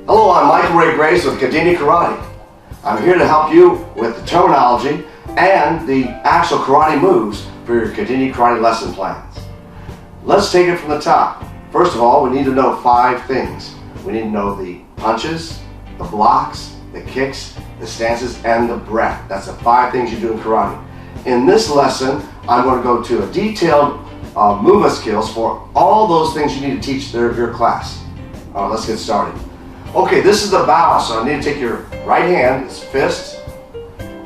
Hello, I'm Michael Ray Grace with Kidini Karate. I'm here to help you with the terminology and the actual karate moves for your Kidini karate lesson plans. Let's take it from the top. First of all, we need to know 5 things. We need to know the punches, the blocks, the kicks, the stances, and the breath. That's the 5 things you do in karate. In this lesson, I'm going to go to a detailed movement skills for all those things you need to teach your class. Let's get started. Okay, this is the bow, so I need to take your right hand, this fist,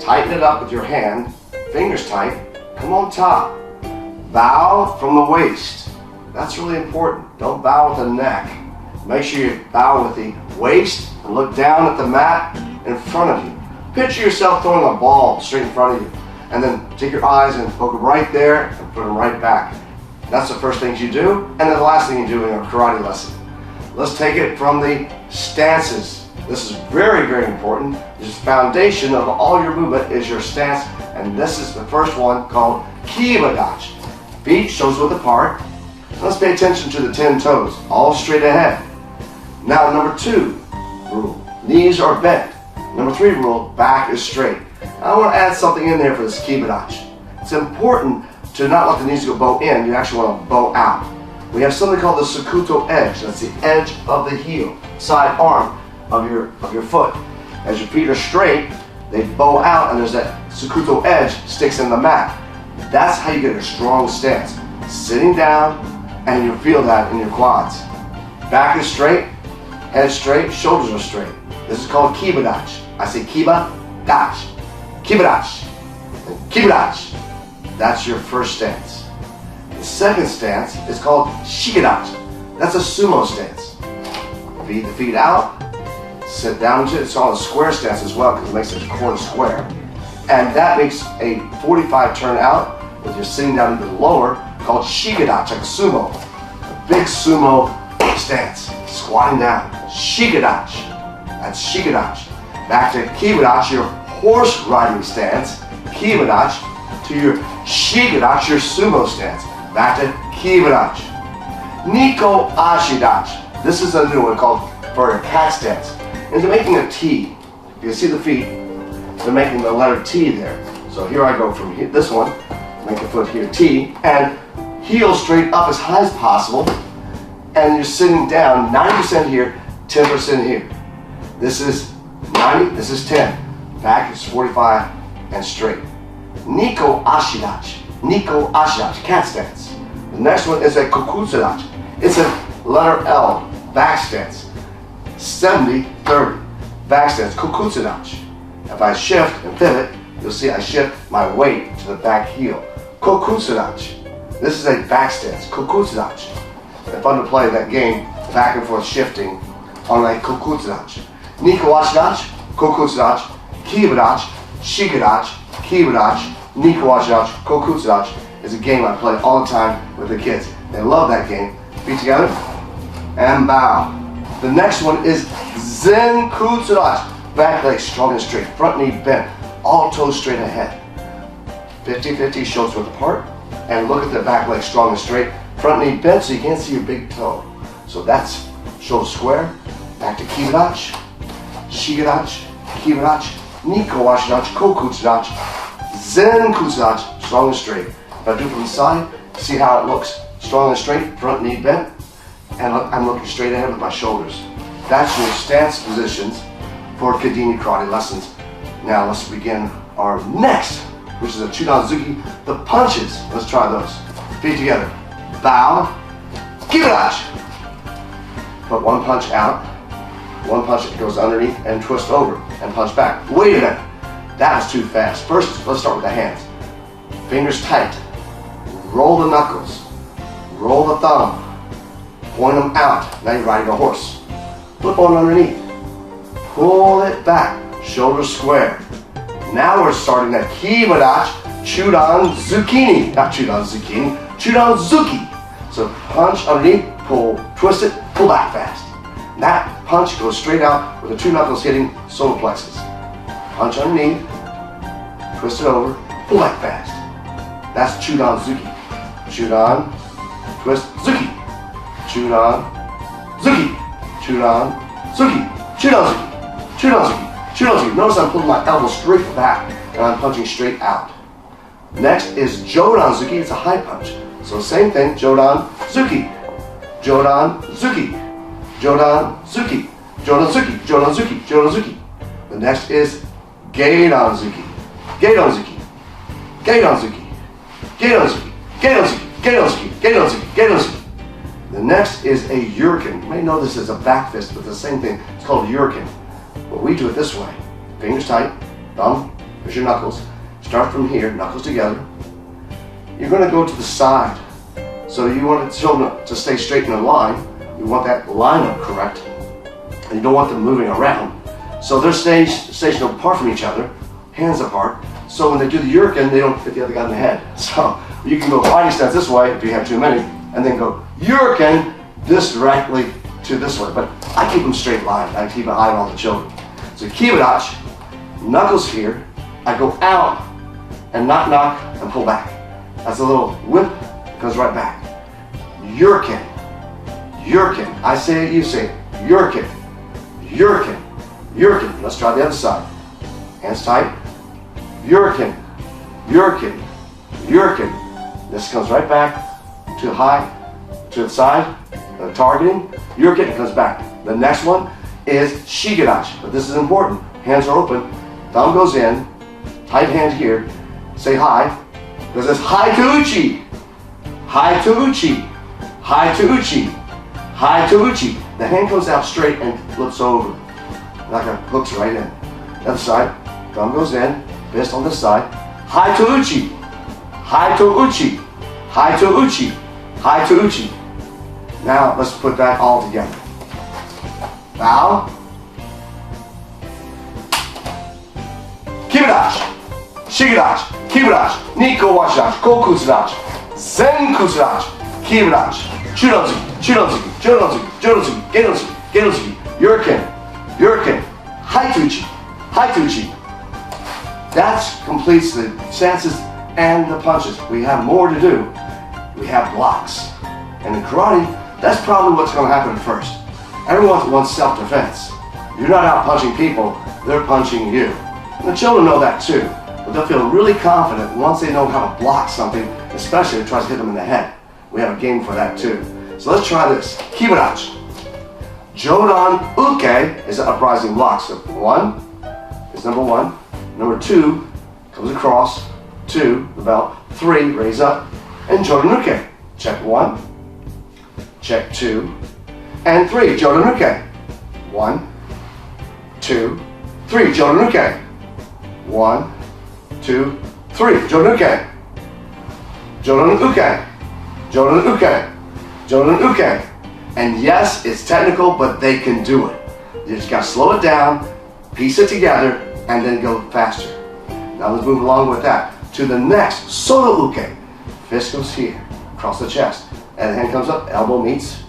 tighten it up with your hand, fingers tight, come on top. Bow from the waist. That's really important. Don't bow with the neck. Make sure you bow with the waist and look down at the mat in front of you. Picture yourself throwing a ball straight in front of you. And then take your eyes and poke them right there and put them right back. That's the first things you do, and then the last thing you do in a karate lesson. Let's take it from the stances. This is very, very important. This is the foundation of all your movement is your stance, and this is the first one called Kibadachi. Feet shows width apart. Let's pay attention to the 10 toes, all straight ahead. Now number 2 rule, knees are bent. Number 3 rule, back is straight. I want to add something in there for this Kibadachi. It's important to not let the knees go bow in, you actually want to bow out. We have something called the Sakuto edge. That's the edge of the heel, side arm of your foot. As your feet are straight, they bow out and there's that Sakuto edge sticks in the mat. That's how you get a strong stance. Sitting down and you feel that in your quads. Back is straight, head straight, shoulders are straight. This is called Kibadachi. I say Kibadachi. Kibadachi. Kibadachi. That's your first stance. The second stance is called Shikadachi. That's a sumo stance. Feed the feet out, sit down into it. It's called a square stance as well because it makes it a corner square. And that makes a 45 turn out with your sitting down even lower called Shikadachi, like a sumo. A big sumo stance. Squatting down. Shikadachi. That's Shikadachi. Back to Kibadachi, your horse riding stance. Kibadachi to your Shikadachi, your sumo stance. Back to Kibadachi. Niko Ashidachi. This is a new one called for a cat stance. And they're making a T. You can see the feet. They're making the letter T there. So here I go from here, this one. Make a foot here, T. And heel straight up as high as possible. And you're sitting down 90% here, 10% here. This is 90, this is 10. Back is 45 and straight. Niko Ashidachi. Niko Ashidachi, cat stance. The next one is a Kokutsudachi. It's a letter L, back stance. 70-30, back stance, Kokutsudachi. If I shift and pivot, you'll see I shift my weight to the back heel. Kokutsudachi. This is a back stance, Kokutsudachi. It's fun to play that game, back and forth shifting on a Kokutsudachi. Niko Ashidachi, Kokutsudachi, Kibadachi, Shikadachi, Kibadachi, Niko Ashidachi, Kokutsudachi is a game I play all the time with the kids. They love that game. Feet together and bow. The next one is Zenkutsudachi. Back leg strong and straight, front knee bent, all toes straight ahead. 50-50 shoulders width apart. And look at the back leg strong and straight, front knee bent so you can't see your big toe. So that's shoulder square. Back to Kibadachi, Shikadachi, Kibadachi, Niko Ashidachi, Kokutsudachi, Zenkutsudachi, strong and straight. If I do it from the side, see how it looks strong and straight, front knee bent, and look, I'm looking straight ahead with my shoulders. That's your stance positions for Kidini karate lessons. Now let's begin our next, which is a Chudanzuki, the punches. Let's try those. Feet together. Bow, Kibadachi. Put one punch out, one punch that goes underneath and twist over and punch back. Wait a minute, that was too fast. First, let's start with the hands. Fingers tight. Roll the knuckles. Roll the thumb. Point them out. Now you're riding a horse. Flip on underneath. Pull it back. Shoulders square. Now we're starting that Kibadachi, Chudan Zucchini. Not Chudan Zucchini, Chudan Zuki. So punch underneath, pull, twist it, pull back fast. That punch goes straight out with the 2 knuckles hitting solar plexus. Punch underneath, twist it over, pull back fast. That's Chudan Zuki. Chudan, twist, Zuki. Chudan, Zuki. Chudan, Zuki. Chudanzuki, Chudanzuki, Chudanzuki. Notice I'm pulling my elbow straight back and I'm punching straight out. Next is Jodanzuki. It's a high punch. So same thing, Jodanzuki, Jodanzuki, Jodanzuki, Jodanzuki, Jodanzuki, Jodanzuki. The next is Geidanzuki, Geidanzuki, Geidanzuki, Geidanzuki, Geidanzuki, Geidanzuki, Geidanzuki, Geidanzuki. The next is a yuriken. You may know this as a back fist, but the same thing. It's called a yuriken. But we do it this way. Fingers tight, thumb, here's your knuckles. Start from here, knuckles together. You're going to go to the side. So you want the children to stay straight in a line. You want that line up correct. And you don't want them moving around. So they're stationed apart from each other, hands apart. So when they do the yuriken, they don't hit the other guy in the head. So you can go fighting stance this way if you have too many, and then go yuriken this directly to this way. But I keep them straight line. I keep an eye on all the children. So kibidachi, knuckles here. I go out and knock, knock, and pull back. That's a little whip, goes right back. Yuriken, yuriken. I say it, you say it. Yuriken, yuriken, yuriken. Let's try the other side. Hands tight. Yuriken, yuriken, yuriken. This comes right back to the high, to the side, targeting. Yuriken comes back. The next one is shigedachi, but this is important. Hands are open, thumb goes in, tight hand here. Say hi. Because it's hi to uchi, hi to uchi, hi to uchi, hi to uchi. The hand comes out straight and flips over, like a hooks right in. The other side, thumb goes in, fist on this side. Hi to uchi, hi to uchi, hi to uchi, hi to uchi. Now let's put that all together. Bow, kibidachi, shigedachi, kibidachi, nikko wachidachi, kokutsudachi, zenkutsudachi, kibidachi, chudanzuki, chudanzuki, jodanzuki, jodanzuki, geidanzuki, geidanzuki, yuriken, yuriken, haituchi, haituchi. That completes the stances and the punches. We have more to do. We have blocks. And in karate, that's probably what's going to happen first. Everyone wants self-defense. You're not out punching people, they're punching you. And the children know that too. But they'll feel really confident once they know how to block something, especially if it tries to hit them in the head. We have a game for that too. So let's try this. Kibidachi. Jodan uke is an uprising block. So 1 is number 1. Number 2 comes across. 2, the belt. 3, raise up. And Jodan uke. Check 1. Check 2. And 3, Jodan uke. 1, 2, 3, Jodan uke. 1, 2, 3, Jodan uke. Jodan uke. Jodan uke. Jodan uke. And yes, it's technical, but they can do it. You just gotta slow it down, piece it together, and then go faster. Now let's move along with that to the next solo uke. Fist goes here, across the chest, and the hand comes up, elbow meets,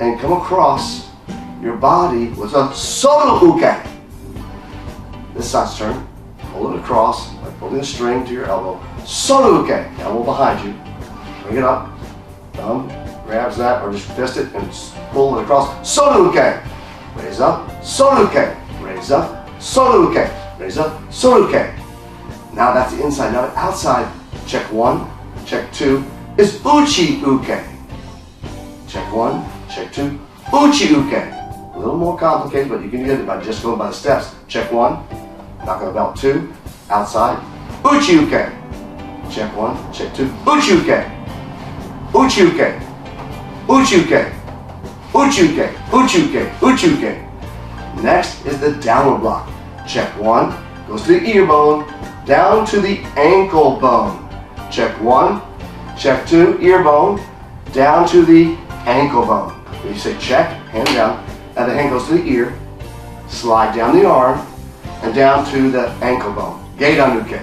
and come across your body with a solo uke. This side's turn. Pull it across, like pulling a string to your elbow. Solo uke, elbow behind you. Bring it up. Thumb grabs that, or just fist it and pull it across. Solo uke. Raise up. Solo uke. Raise up. Solo uke. Raise up. Solo uke. Now that's the inside. Now the outside. Check 1. Check 2 is uchi uke. Check 1. Check 2. Uchi uke. A little more complicated, but you can get it by just going by the steps. Check 1. Knock on the belt. 2. Outside. Uchi uke. Check 1. Check 2. Uchi uke. Uchi uke. Uchi uke. Uchi uke. Uchi uke. Uchi uke. Next is the downward block. Check 1. Goes to the ear bone. Down to the ankle bone. Check 1. Check 2. Ear bone. Down to the ankle bone. When you say check, hand down, and the hand goes to the ear, slide down the arm, and down to the ankle bone. Geidanuke.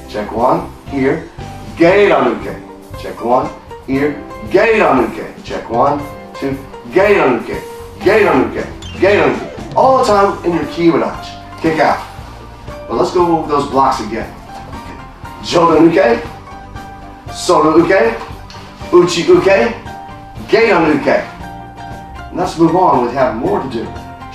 Check 1, ear, Geidanuke. Check 1, ear, Geidanuke. Check 1, 2, Geidanuke. Geidanuke. Geidanuke. All the time in your kibidachi. Kick out. But let's go over those blocks again. Jodanuke, Solo uke, Uchi uke, Geidanuke. Let's move on. We have more to do.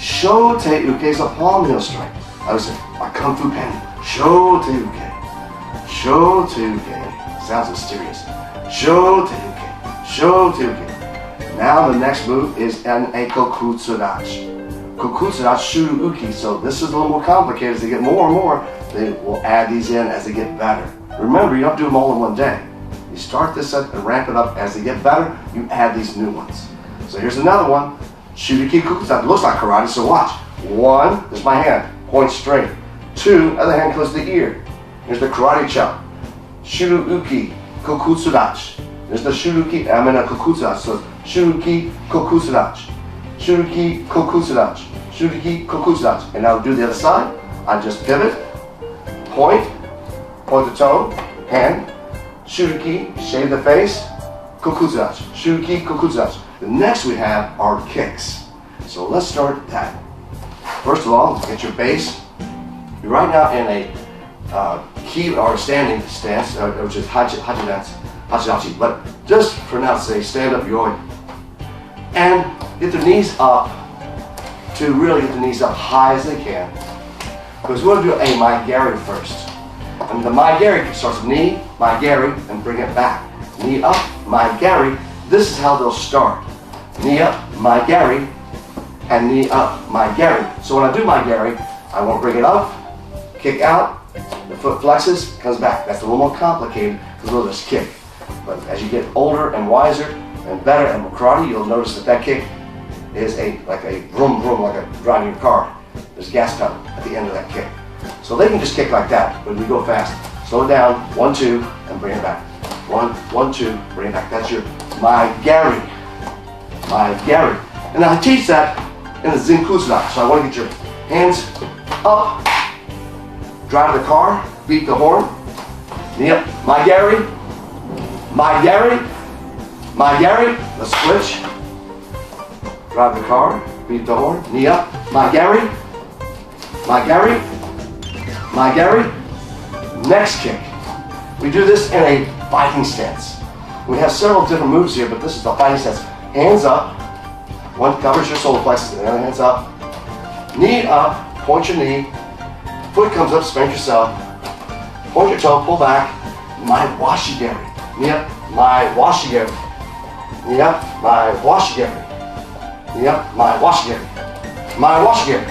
Shote uke is a palm heel strike. I would say, my Kung Fu pen. Shote uke. Shote uke. Sounds mysterious. Shote uke. Shote uke. Now the next move is a kokutsudachi. Kokutsudachi shuru uke. So this is a little more complicated. As they get more and more, they will add these in as they get better. Remember, you don't do them all in one day. You start this up and ramp it up. As they get better, you add these new ones. So here's another one. Shuriki kokutsudachi. Looks like karate, so watch. 1, there's my hand, point straight. 2, other hand close to the ear. Here's the karate chop. Shuruuki kokutsudachi. There's the shuruki, I'm in a kokutsudachi, so shuruki kokutsudachi. Shuruki kokutsudachi. Shuruki kokutsudachi. And now do the other side. I just pivot, point the toe, hand, shuruki, shave the face, kokutsudachi. Shuruki kokutsudachi. The next we have are kicks. So let's start that. First of all, get your base. You're right now in a key or standing stance, which is hachidachi. But just for now, say stand up yoi. And get the knees up to really get the knees up high as they can. Because we're going to do a maigari first. And the maigari starts with knee, maigari, and bring it back. Knee up, maigari. This is how they'll start. Knee up, maigari, and knee up, maigari. So when I do maigari, I won't bring it up, kick out, the foot flexes, comes back. That's a little more complicated because we'll just kick. But as you get older and wiser and better at karate, you'll notice that kick is like a vroom vroom, like a driving your car. There's a gas pedal at the end of that kick. So they can just kick like that, but we go fast. Slow it down, 1, 2, and bring it back. 1, 1, 2, bring it back. That's your maigari. Maigari. And I teach that in the Zenkusudachi. So I want to get your hands up, drive the car, beat the horn, knee up, maigari, maigari, maigari. Let's switch. Drive the car, beat the horn, knee up, maigari, maigari, maigari. Next kick. We do this in a fighting stance. We have several different moves here, but this is the fighting stance. Hands up, one covers your solar plexus, and the other hand's up. Knee up, point your knee, foot comes up, spank yourself, point your toe, pull back, my washigari. Knee up, my washigari. Knee up, my washigari. Knee up, my washigari. My washigari.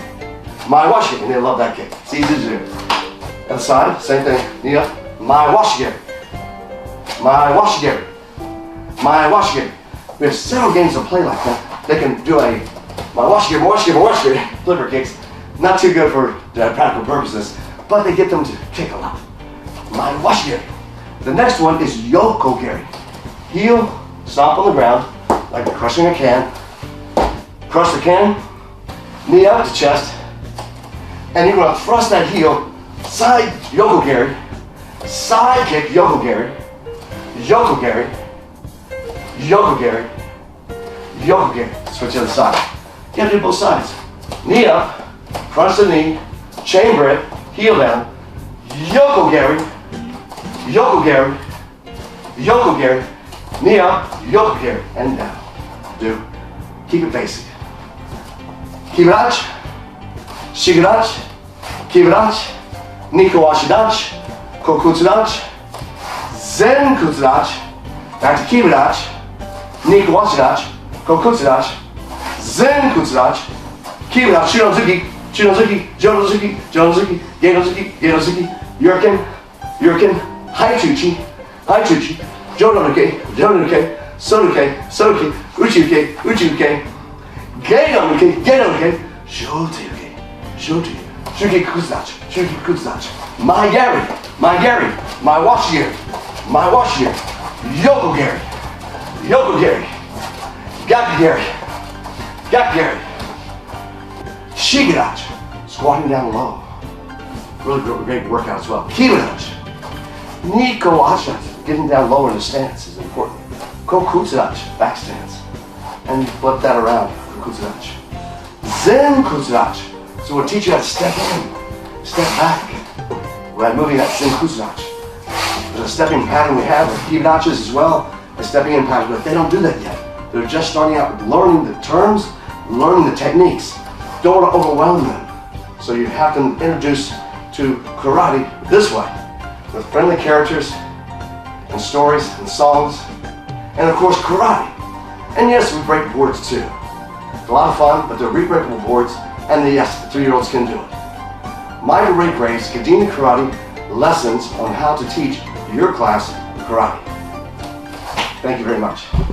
My washigari. And they love that kick. It's easy to do. Other side, same thing. Knee up, my washigari. My washigari. My washigari. We have several games to play like that. They can do a my washigari, flipper kicks. Not too good for practical purposes, but they get them to kick a lot. My washigari. The next one is yokogari. Heel, stomp on the ground, like crushing a can. Crush the can, knee up to chest, and you're going to thrust that heel, side yokogari, side kick yokogari, yokogari, yokogari, yokogari. Switch to the other side. You have to do both sides. Knee up, crunch the knee, chamber it, heel down, yokogari, yokogari, yokogari, knee up, yokogari, and down. Do. Keep it basic. Kibarachi, shigarachi, kibarachi, nikawashidachi, kokutsudachi, zenkutsudachi, back to kibarachi, nikawashidachi, kokutsudachi, zenkutsudachi, kibarachi, shinozuki, shinozuki, jodozuki, jodozuki, gedozuki, gedozuki, yurkin, yurkin, haituchi, haituchi, jodonuke, jodonuke, sonuke, sonuke, uchiuke, uchiuke, gedonuke, gedonuke, shotuke, shotuke, shuki kuzachi, shuki kuzachi, maigari, maigari, my washigari, my washigari, yokogari, yokogari, gakigari, gakigari, shigarachi, squatting down low. Really great workout as well. Kibarachi, nikawashidachi, getting down lower in the stance is important. Kokutsudachi, back stance. And flip that around, kokutsudachi. Zenkutsudachi. So we'll teach you how to step in, step back. We're moving that zenkutsudachi. There's a stepping pattern we have with kibachis as well, a stepping in pattern, but they don't do that yet. They're just starting out with learning the terms, learning the techniques. don't want to overwhelm them. So you have to introduce to karate this way, with friendly characters and stories and songs, and of course karate. And yes, we break boards too. It's a lot of fun, but they're re-breakable boards, and yes, the 3-year-olds can do it. My Great Grace Kidini Karate lessons on how to teach your class karate. Thank you very much.